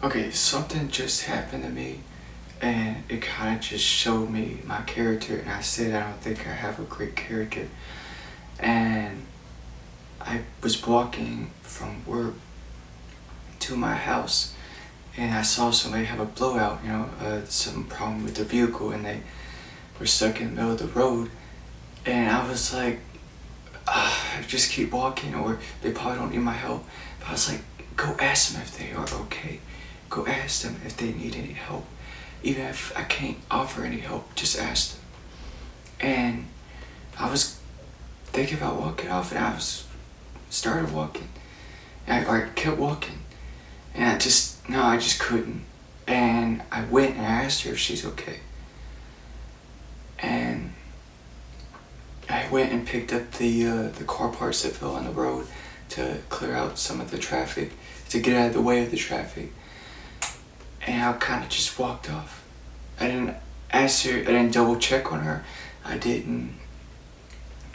Okay, something just happened to me and it kind of just showed me my character. And I said I don't think I have a great character. And I was walking from work to my house and I saw somebody have a blowout, some problem with their vehicle, and they were stuck in the middle of the road. And I was like, just keep walking, or they probably don't need my help. But I was like, go ask them if they are okay. Go ask them if they need any help. Even if I can't offer any help, just ask them. And I was thinking about walking off, and started walking. And I kept walking. And I just couldn't. And I went and I asked her if she's okay. And I went and picked up the car parts that fell on the road to clear out some of the traffic, to get out of the way of the traffic. And I kind of just walked off. I didn't ask her, I didn't double check on her. I didn't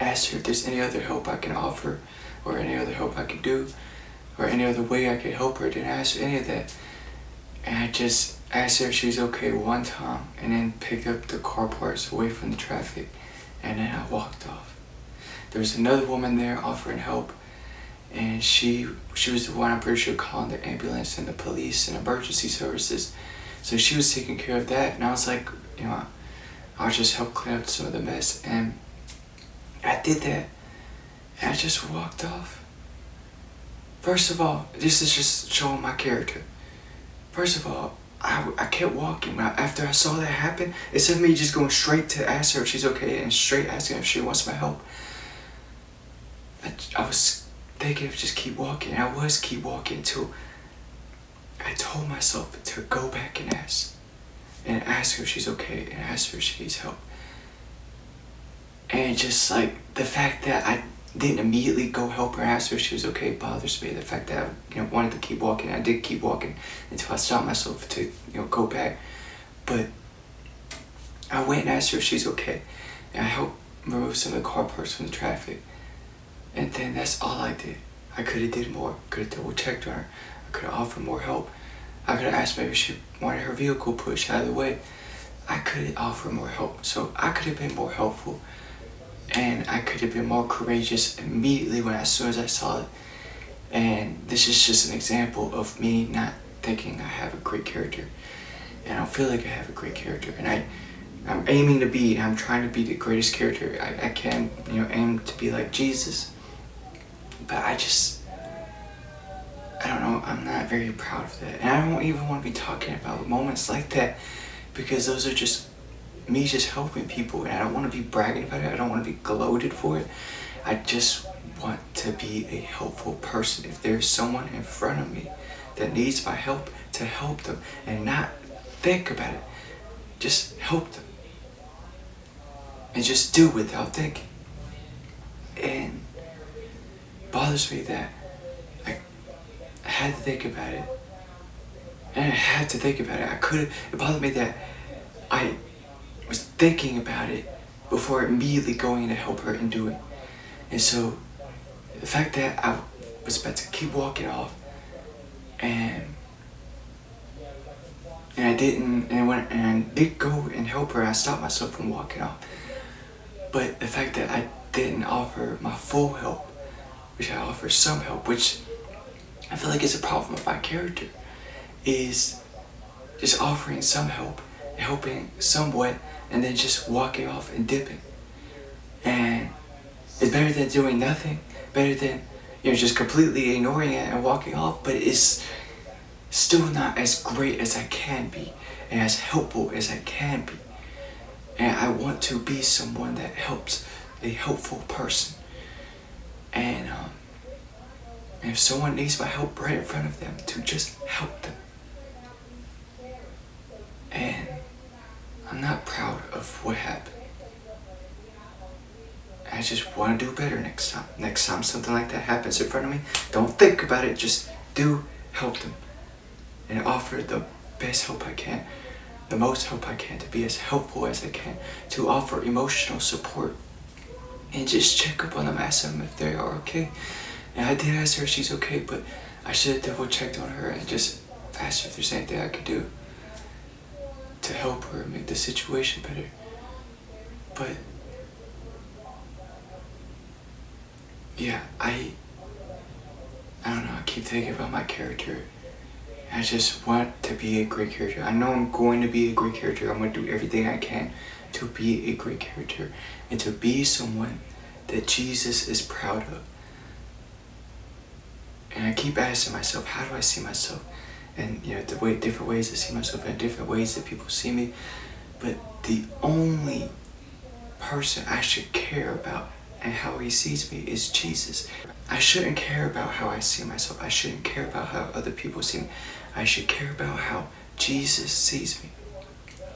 ask her if there's any other help I can offer, or any other help I can do, or any other way I could help her. I didn't ask her any of that. And I just asked her if she was okay one time, and then picked up the car parts away from the traffic, and then I walked off. There was another woman there offering help, and she was the one, I'm pretty sure, calling the ambulance and the police and emergency services. So she was taking care of that, and I was like, I'll just help clean up some of the mess. And I did that, and I just walked off. First of all, this is just showing my character. First of all, I kept walking. After I saw that happen, instead of me just going straight to ask her if she's okay and straight asking if she wants my help, I was thinking of just keep walking. And I was keep walking until I told myself to go back and ask her if she's okay, and ask her if she needs help. And just like the fact that I didn't immediately go help her and ask her if she was okay bothers me. The fact that I wanted to keep walking, I did keep walking until I stopped myself to go back. But I went and asked her if she's okay, and I helped remove some of the car parts from the traffic. And then that's all I did. I could have did more. Could have double checked on her. I could have offered more help. I could have asked maybe if she wanted her vehicle pushed out of the way. I could have offered more help. So I could have been more helpful. And I could have been more courageous immediately as soon as I saw it. And this is just an example of me not thinking I have a great character. And I don't feel like I have a great character. And I'm aiming to be, and I'm trying to be the greatest character I can, aim to be like Jesus. But I don't know, I'm not very proud of that. And I don't even want to be talking about moments like that, because those are just me just helping people, and I don't want to be bragging about it. I don't want to be gloated for it. I just want to be a helpful person. If there's someone in front of me that needs my help, to help them and not think about it. Just help them. And just do without thinking. And it bothers me that I had to think about it. And I had to think about it. It bothered me that I was thinking about it before immediately going to help her and do it. And so the fact that I was about to keep walking off, and I didn't, and I did go and help her, I stopped myself from walking off. But the fact that I didn't offer my full help, which I offer some help, which I feel like is a problem of my character, is just offering some help, helping somewhat, and then just walking off and dipping. And it's better than doing nothing, better than just completely ignoring it and walking off, but it's still not as great as I can be and as helpful as I can be. And I want to be someone that helps, a helpful person. And if someone needs my help right in front of them, to just help them. And I'm not proud of what happened. I just want to do better next time. Next time something like that happens in front of me, don't think about it, just help them. And offer the best help I can, the most help I can, to be as helpful as I can, to offer emotional support. And just check up on them, ask them if they are okay. And I did ask her if she's okay, but I should have double checked on her and just asked her if there's anything I could do to help her make the situation better. But yeah, I don't know, I keep thinking about my character. I just want to be a great character. I know I'm going to be a great character. I'm going to do everything I can to be a great character and to be someone that Jesus is proud of. And I keep asking myself, how do I see myself? And different ways I see myself and different ways that people see me. But the only person I should care about and how he sees me is Jesus. I shouldn't care about how I see myself. I shouldn't care about how other people see me. I should care about how Jesus sees me.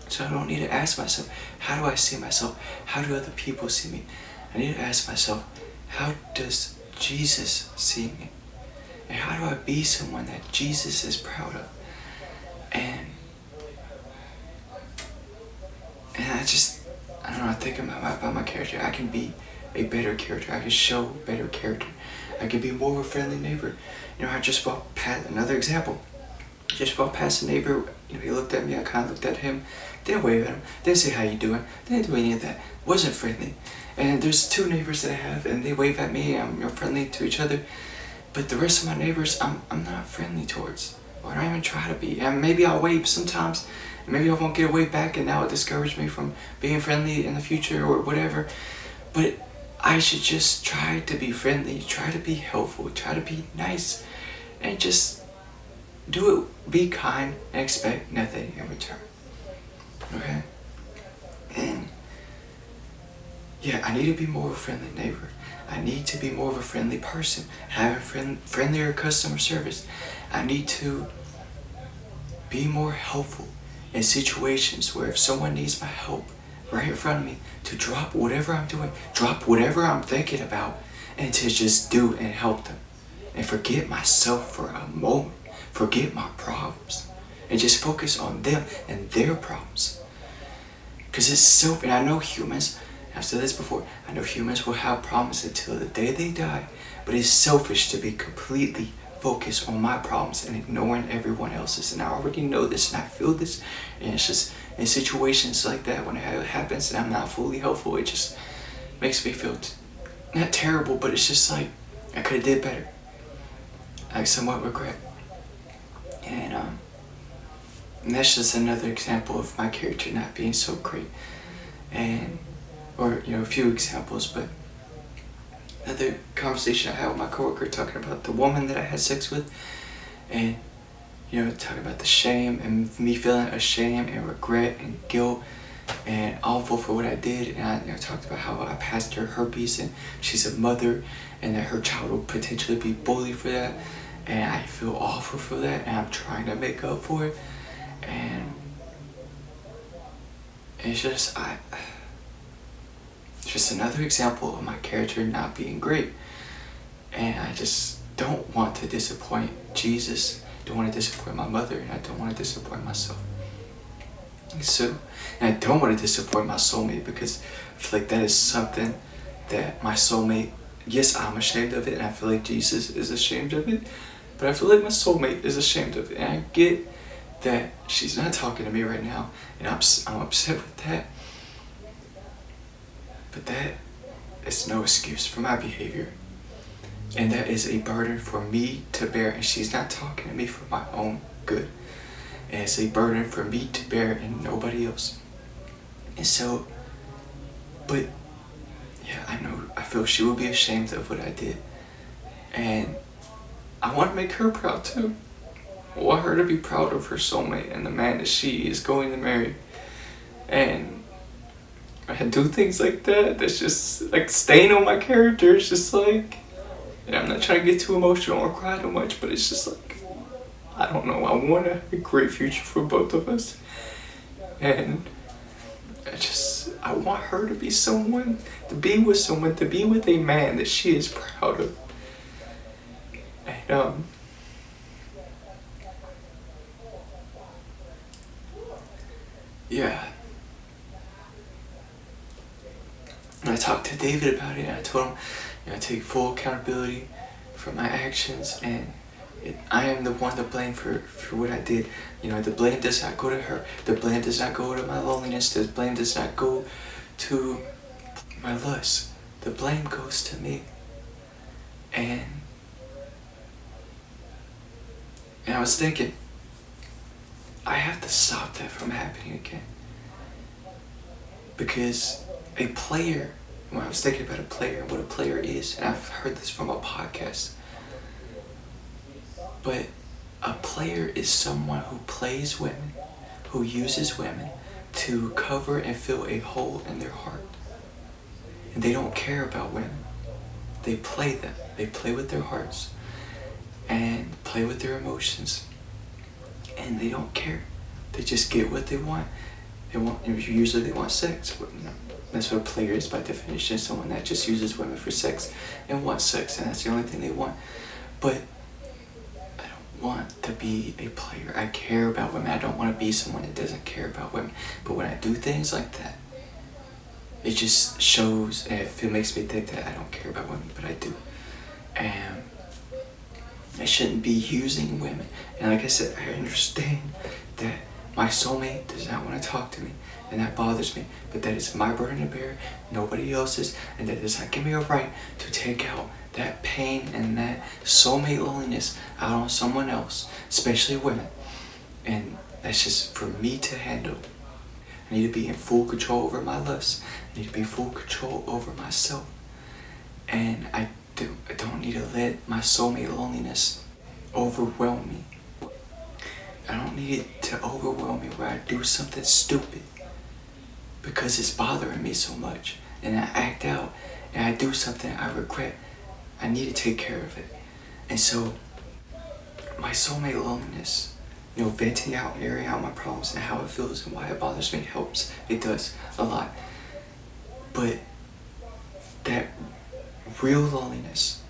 So I don't need to ask myself, how do I see myself? How do other people see me? I need to ask myself, how does Jesus see me? And how do I be someone that Jesus is proud of? And I don't know, I think about my character. I can be a better character. I can show better character. I can be more of a friendly neighbor. I just walked past, another example. Just walked past a neighbor, he looked at me, I kind of looked at him. Didn't wave at him, didn't say how you doing, didn't do any of that. Wasn't friendly. And there's 2 neighbors that I have, and they wave at me, I'm friendly to each other. But the rest of my neighbors, I'm not friendly towards. Or I don't even try to be. And maybe I'll wave sometimes, and maybe I won't get a wave back, and that will discourage me from being friendly in the future or whatever. But I should just try to be friendly, try to be helpful, try to be nice, and just do it, be kind, and expect nothing in return. Okay? And yeah, I need to be more of a friendly neighbor. I need to be more of a friendly person, having friendlier customer service. I need to be more helpful in situations where if someone needs my help right in front of me, to drop whatever I'm doing, drop whatever I'm thinking about, and to just do and help them. And forget myself for a moment. Forget my problems. And just focus on them and their problems. Because it's self, and I know humans, I've said this before, I know humans will have problems until the day they die, but it's selfish to be completely focused on my problems and ignoring everyone else's. And I already know this and I feel this, and it's just in situations like that when it happens and I'm not fully helpful, it just makes me feel not terrible, but it's just like I could have did better. I somewhat regret. And that's just another example of my character not being so great. Or a few examples, but another conversation I had with my coworker talking about the woman that I had sex with, and talking about the shame and me feeling ashamed and regret and guilt and awful for what I did. And I talked about how I passed her herpes and she's a mother and that her child will potentially be bullied for that, and I feel awful for that, and I'm trying to make up for it. And it's just just another example of my character not being great. And I just don't want to disappoint Jesus, don't want to disappoint my mother, and I don't want to disappoint myself. And I don't want to disappoint my soulmate, because I feel like that is something that my soulmate, yes, I'm ashamed of it, and I feel like Jesus is ashamed of it, but I feel like my soulmate is ashamed of it. And I get that she's not talking to me right now, and I'm upset with that. But that is no excuse for my behavior. And that is a burden for me to bear, and she's not talking to me for my own good. And it's a burden for me to bear and nobody else. And so, but yeah, I feel she will be ashamed of what I did. And I want to make her proud too. I want her to be proud of her soulmate and the man that she is going to marry. And I do things like that, that's just like staying on my character. It's just like, and I'm not trying to get too emotional or cry too much, but it's just like, I don't know, I want a great future for both of us. And I want her to be someone, to be with a man that she is proud of. And yeah. And I talked to David about it, and I told him, I take full accountability for my actions, and I am the one to blame for what I did. You know, the blame does not go to her. The blame does not go to my loneliness. The blame does not go to my lust. The blame goes to me. And I was thinking, I have to stop that from happening again. Because a player, when I was thinking about a player, what a player is, and I've heard this from a podcast, but a player is someone who plays women, who uses women to cover and fill a hole in their heart. And they don't care about women. They play them. They play with their hearts and play with their emotions. And they don't care. They just get what they want. Usually they want sex. That's what a player is by definition. Someone that just uses women for sex and wants sex, and that's the only thing they want. But I don't want to be a player. I care about women. I don't want to be someone that doesn't care about women. But when I do things like that, it just shows, and it makes me think that I don't care about women, but I do. And I shouldn't be using women. And like I said, I understand that my soulmate does not want to talk to me, and that bothers me. But that is my burden to bear, nobody else's, and that does not give me a right to take out that pain and that soulmate loneliness out on someone else, especially women. And that's just for me to handle. I need to be in full control over my lust. I need to be in full control over myself. And I don't need to let my soulmate loneliness overwhelm me. I don't need it to overwhelm me where I do something stupid because it's bothering me so much. And I act out and I do something I regret. I need to take care of it. And so my soulmate loneliness, venting out and airing out my problems and how it feels and why it bothers me helps. It does a lot. But that real loneliness,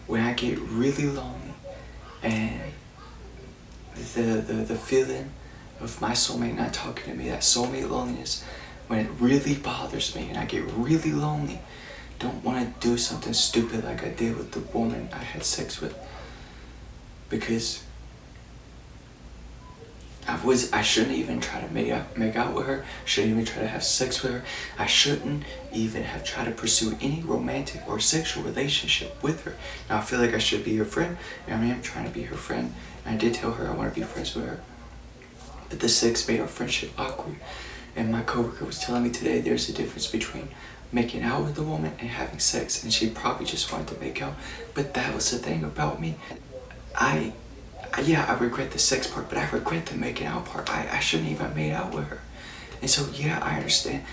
when I get really lonely and the feeling of my soulmate not talking to me, that soulmate loneliness, when it really bothers me and I get really lonely, don't want to do something stupid like I did with the woman I had sex with. Because I shouldn't even try to make out with her. Shouldn't even try to have sex with her. I shouldn't even have tried to pursue any romantic or sexual relationship with her. Now I feel like I should be her friend, and I am trying to be her friend. And I did tell her I want to be friends with her. But the sex made our friendship awkward. And my coworker was telling me today there's a difference between making out with a woman and having sex, and she probably just wanted to make out. But that was the thing about me. I regret the sex part, but I regret the making out part. I shouldn't even have made out with her. And so, yeah, I understand.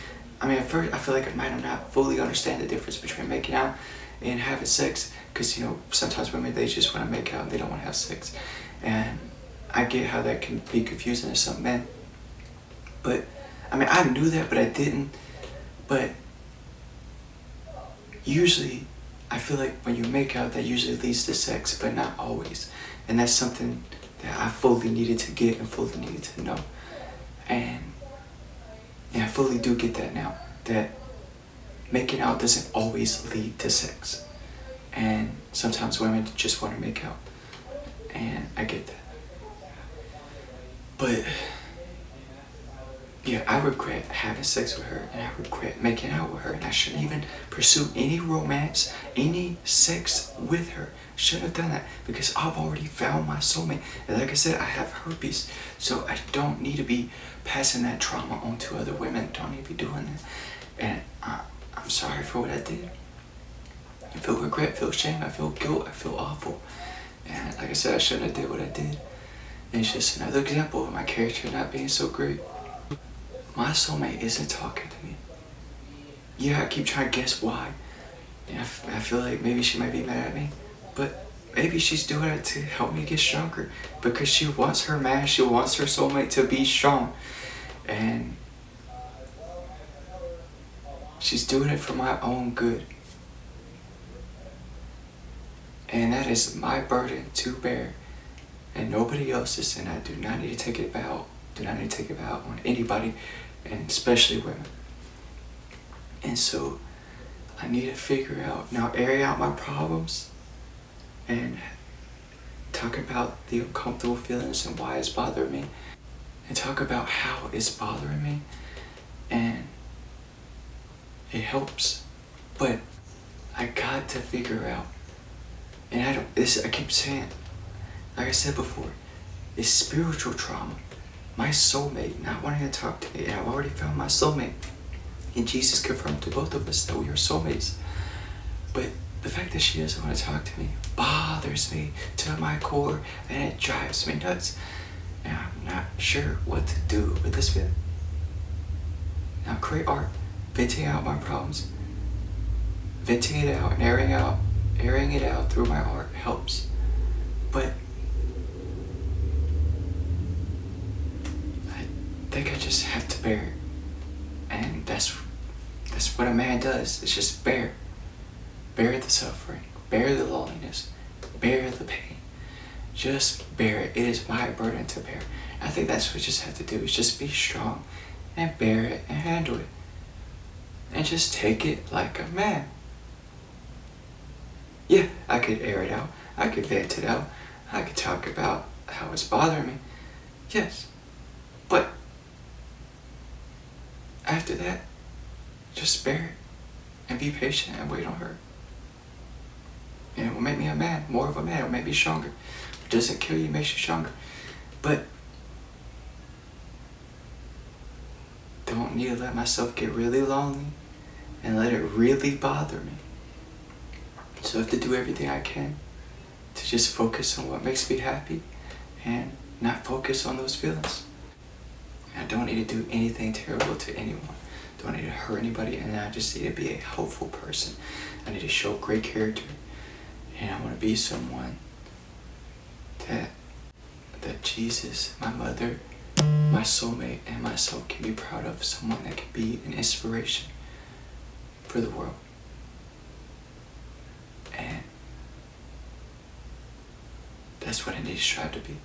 I mean, at first, I feel like I might have not fully understand the difference between making out and having sex. Because, sometimes women, they just want to make out and they don't want to have sex. And I get how that can be confusing to some men. But, I mean, I knew that, but I didn't. But usually, I feel like when you make out, that usually leads to sex, but not always. And that's something that I fully needed to get and fully needed to know. And I fully do get that now, that making out doesn't always lead to sex. And sometimes women just want to make out. And I get that. But yeah, I regret having sex with her, and I regret making out with her, and I shouldn't even pursue any romance, any sex with her. Shouldn't have done that, because I've already found my soulmate. And like I said, I have herpes, so I don't need to be passing that trauma on to other women. Don't need to be doing that. And I'm sorry for what I did. I feel regret, I feel shame, I feel guilt, I feel awful. And like I said, I shouldn't have did what I did. And it's just another example of my character not being so great. My soulmate isn't talking to me. Yeah, I keep trying to guess why. And I feel like maybe she might be mad at me. But maybe she's doing it to help me get stronger. Because she wants her man, she wants her soulmate to be strong. And she's doing it for my own good. And that is my burden to bear. And nobody else's. And I do not need to take it out. Do not need to take it out on anybody, and especially women. And so I need to figure out, now air out my problems and talk about the uncomfortable feelings and why it's bothering me, and talk about how it's bothering me, and it helps. But I got to figure out, and I keep saying, like I said before, it's spiritual trauma. My soulmate not wanting to talk to me, and I've already found my soulmate. And Jesus confirmed to both of us that we are soulmates. But the fact that she doesn't want to talk to me bothers me to my core, and it drives me nuts. And I'm not sure what to do with this feeling. Now create art, venting out my problems. Venting it out and airing it out through my art helps. But I think I just have to bear it. And that's what a man does. It's just bear. Bear the suffering. Bear the loneliness. Bear the pain. Just bear it. It is my burden to bear. I think that's what we just have to do, is just be strong and bear it and handle it. And just take it like a man. Yeah, I could air it out. I could vent it out. I could talk about how it's bothering me. Yes. But after that, just bear it and be patient and wait on her. And it will make me a man, more of a man. It will make me stronger. It doesn't kill you, it makes you stronger. But don't need to let myself get really lonely and let it really bother me. So I have to do everything I can to just focus on what makes me happy and not focus on those feelings. I don't need to do anything terrible to anyone. Don't need to hurt anybody, and I just need to be a helpful person. I need to show great character, and I want to be someone that Jesus, my mother, my soulmate, and myself can be proud of. Someone that can be an inspiration for the world. And that's what I need to strive to be.